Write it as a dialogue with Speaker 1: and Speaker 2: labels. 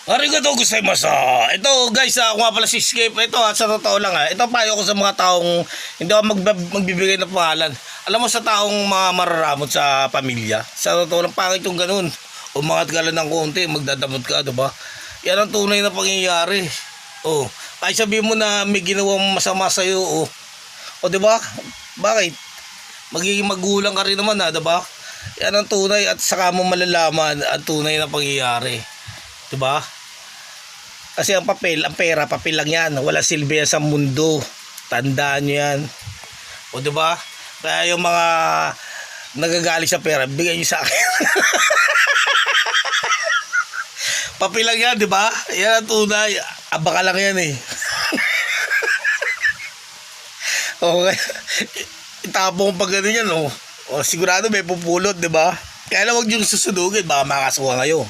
Speaker 1: Arigato gozaimasu. Ito guys, ako nga pala si Skip. Ito sa totoo lang ito payo ko sa mga taong hindi ako magbibigay ng pangalan. Alam mo sa taong mga mararamot sa pamilya. Sa totoo lang pangit yung ganun. Umangat ka lang ng konti, magdadamot ka, diba? Yan ang tunay na pangyayari. Oh, kahit sabihin mo na may ginawang masama sa'yo, o diba? Bakit? Magiging magulang ka rin naman diba? Yan ang tunay at saka mo malalaman ang tunay na pangyayari. Diba? Kasi ang papel, ang pera, papel lang yan. Wala silbi yan sa mundo. Tandaan nyo yan. O diba? Kaya yung mga nagagalit sa pera, bigay nyo sa akin. Papel lang yan, diba? Yan ang tunay. Abaka lang yan eh. Okay. Itapong pag gano'n yan, o sigurado may pupulot, diba? Kaya lang huwag nyo susudugin, baka makasuha kayo.